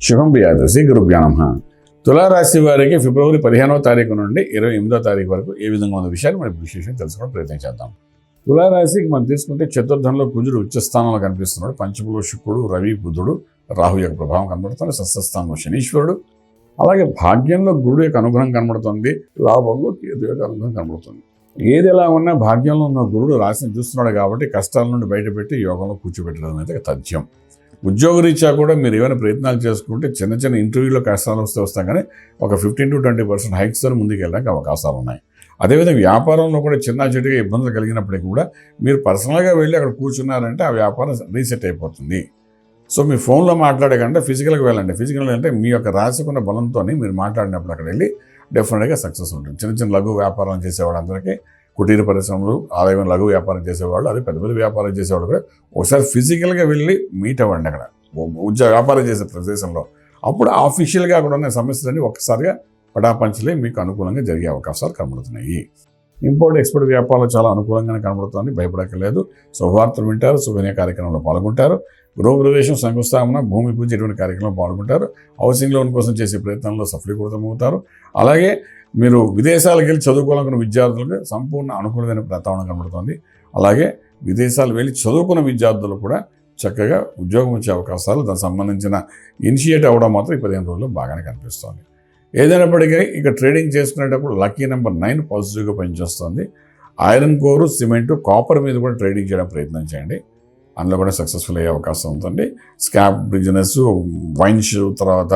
శుభం బియాదు శ్రీ గురుభ్యో నమః. తులారాశి వారికి ఫిబ్రవరి 15వ తారీఖు నుండి 28వ తారీఖు వరకు ఏ విధంగా ఉన్న విషయాలు మనం విశేషంగా తెలుసుకోవడం ప్రయత్నం చేద్దాం. తులారాశికి మనం తీసుకుంటే చతుర్థంలో కుజుడు ఉచ్చస్థానంలో కనిపిస్తున్నాడు. పంచములో శుక్రుడు, రవి, బుధుడు, రాహు యొక్క ప్రభావం కనబడుతుంది. షష్ఠస్థానంలో శనీశ్వరుడు, అలాగే భాగ్యంలో గురుడు యొక్క అనుగ్రహం కనబడుతుంది. లాభంలో కేతు యొక్క అనుగ్రహం కనబడుతుంది. ఏది ఎలా ఉన్నా భాగ్యంలో ఉన్న గురుడు రాశిని చూస్తున్నాడు కాబట్టి కష్టాల నుండి బయటపెట్టి యోగంలో కూర్చోబెట్టడం అనేది తథ్యం. ఉద్యోగరీత్యా కూడా మీరు ఏమైనా ప్రయత్నాలు చేసుకుంటే చిన్న చిన్న ఇంటర్వ్యూలో కష్టాలు వస్తాం కానీ ఒక 15 to 20% హైక్స్తో ముందుకు వెళ్ళడానికి అవకాశాలు ఉన్నాయి. అదేవిధంగా వ్యాపారంలో కూడా చిన్న చెట్టుగా ఇబ్బందులు కలిగినప్పటికీ కూడా మీరు పర్సనల్గా వెళ్ళి అక్కడ కూర్చున్నారంటే ఆ వ్యాపారం రీసెట్ అయిపోతుంది. సో మీ ఫోన్లో మాట్లాడే కంటే ఫిజికల్గా వెళ్ళండి. ఫిజికల్గా అంటే మీ యొక్క రాశికున్న బలంతో మీరు మాట్లాడినప్పుడు అక్కడ వెళ్ళి డెఫినెట్గా సక్సెస్ ఉంటుంది. చిన్న చిన్న లఘు వ్యాపారం చేసేవాళ్ళందరికీ, కుటీర పరిశ్రమలు, ఆదాయం లఘు వ్యాపారం చేసేవాళ్ళు, అదే పెద్ద పెద్ద వ్యాపారం చేసేవాళ్ళు కూడా ఒకసారి ఫిజికల్గా వెళ్ళి మీట్ అవ్వండి అక్కడ వ్యాపారం చేసే ప్రదేశంలో. అప్పుడు ఆఫీషియల్గా అక్కడ ఉన్న సమస్యలన్నీ ఒక్కసారిగా పటాపంచలే మీకు అనుకూలంగా జరిగే అవకాశాలు కనబడుతున్నాయి. ఇంపోర్ట్ ఎక్స్పోర్ట్ వ్యాపారాలు చాలా అనుకూలంగానే కనబడుతుంది. భయపడక్కర్లేదు. శుభవార్తలు వింటారు, శుభనీయ కార్యక్రమంలో పాల్గొంటారు. గృహప్రవేశం, శంకుస్థాపన, భూమి పూజ ఇటువంటి కార్యక్రమంలో పాల్గొంటారు. హౌసింగ్ లోన్ కోసం చేసే ప్రయత్నంలో సఫలీకృతమవుతారు. అలాగే మీరు విదేశాలకు వెళ్ళి చదువుకోవాలనుకున్న విద్యార్థులకు సంపూర్ణ అనుకూలమైన వాతావరణం కనబడుతుంది. అలాగే విదేశాలు వెళ్ళి చదువుకున్న విద్యార్థులు కూడా చక్కగా ఉద్యోగం వచ్చే అవకాశాలు, దానికి సంబంధించిన ఇనిషియేట్ అవ్వడం మాత్రం ఈ 15 రోజుల్లో బాగానే కనిపిస్తుంది. ఏదైనప్పటికీ ఇక ట్రేడింగ్ చేసుకునేటప్పుడు లక్కీ నెంబర్ 9 పాజిటివ్గా పనిచేస్తుంది. ఐరన్ కోరు, సిమెంటు, కాపర్ మీద కూడా ట్రేడింగ్ చేయడం ప్రయత్నం చేయండి. అందులో కూడా సక్సెస్ఫుల్ అయ్యే అవకాశం ఉంటుంది. స్కాప్ బిజినెస్, వైన్స్, తర్వాత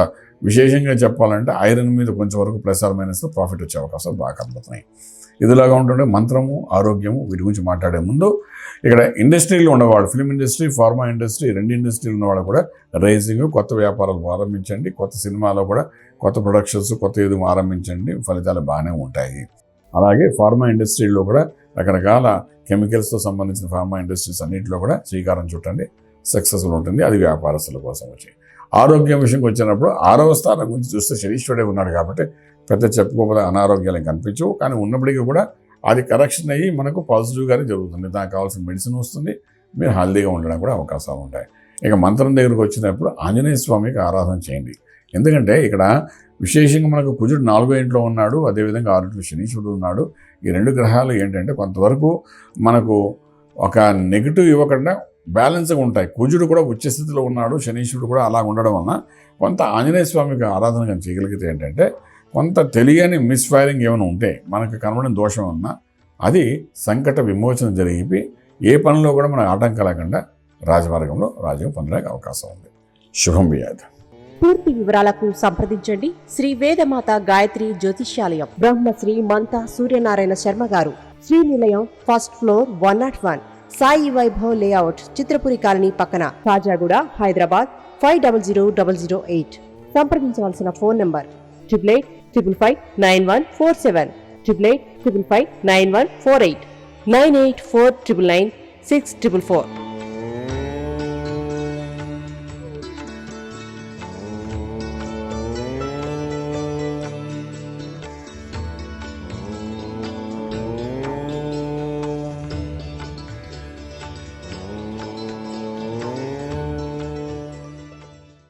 విశేషంగా చెప్పాలంటే ఐరన్ మీద కొంచెం వరకు ప్లస్ ఆర్ మైనస్ ప్రాఫిట్ వచ్చే అవకాశాలు బాగా కనబడుతున్నాయి. ఇదిలాగా ఉంటుండే మంత్రము, ఆరోగ్యము వీటి గురించి మాట్లాడే ముందు ఇక్కడ ఇండస్ట్రీలో ఉన్నవాళ్ళు, ఫిల్మ్ ఇండస్ట్రీ, ఫార్మా ఇండస్ట్రీ, రెండు ఇండస్ట్రీలు ఉన్నవాళ్ళు కూడా రైజింగ్, కొత్త వ్యాపారాలు ఆరంభించండి. కొత్త సినిమాలో కూడా కొత్త ప్రొడక్షన్స్, కొత్త ఏదో ఆరంభించండి. ఫలితాలు బాగానే ఉంటాయి. అలాగే ఫార్మా ఇండస్ట్రీలో కూడా రకరకాల కెమికల్స్తో సంబంధించిన ఫార్మా ఇండస్ట్రీస్ అన్నింటిలో కూడా శ్రీకారం చుట్టండి. సక్సెస్ఫుల్ ఉంటుంది. అది వ్యాపారస్తుల కోసం వచ్చి. ఆరోగ్యం విషయంకి వచ్చినప్పుడు 6వ స్థానం గురించి చూస్తే శనీశ్వరుడే ఉన్నాడు కాబట్టి పెద్ద చెప్పుకోకపోతే అనారోగ్యాలు కనిపించవు. కానీ ఉన్నప్పటికీ కూడా అది కరెక్షన్ అయ్యి మనకు పాజిటివ్గానే జరుగుతుంది. దానికి కావాల్సిన మెడిసిన్ వస్తుంది. మీరు హెల్తీగా ఉండడానికి కూడా అవకాశాలు ఉంటాయి. ఇక మంత్రం దగ్గరకు వచ్చినప్పుడు ఆంజనేయ స్వామికి ఆరాధన చేయండి. ఎందుకంటే ఇక్కడ విశేషంగా మనకు కుజుడు 4వ ఇంట్లో ఉన్నాడు, అదేవిధంగా 6వ ఇంట్లో శనీశ్వరుడు ఉన్నాడు. ఈ 2 గ్రహాలు ఏంటంటే కొంతవరకు మనకు ఒక నెగిటివ్ ఇవ్వకుండా బ్యాలెన్స్గా ఉంటాయి. కుజుడు కూడా ఉచ్చస్థితిలో ఉన్నాడు, శనీశ్వరుడు కూడా అలా ఉండడం వలన కొంత ఆంజనేయ స్వామికి ఆరాధన కానీ చేయగలిగితే ఏంటంటే కొంత తెలియని మిస్ఫైరింగ్ ఏమైనా ఉంటే మనకు కనబడిన దోషం ఉన్నా అది సంకట విమోచన జరిగి ఏ పనిలో కూడా మనకు ఆటంకం లేకుండా రాజమార్గంలో రాజ్యం పొందడానికి అవకాశం ఉంది. శుభం బియాదు. పూర్తి వివరాలకు సంప్రదించండి శ్రీ వేదమాత గాయత్రి జ్యోతిష్యాలయం, Brahmasri మంతా Suryanarayana Sharma garu, Srinilayam, first floor, 101, Sai Vaibhav layout, Chitrapuri colony పక్కన, కాజాగూడ, హైదరాబాద్ 500008. సంప్రదించవలసిన ఫోన్ నంబర్ 8855559147, 8855559148, 9849996644.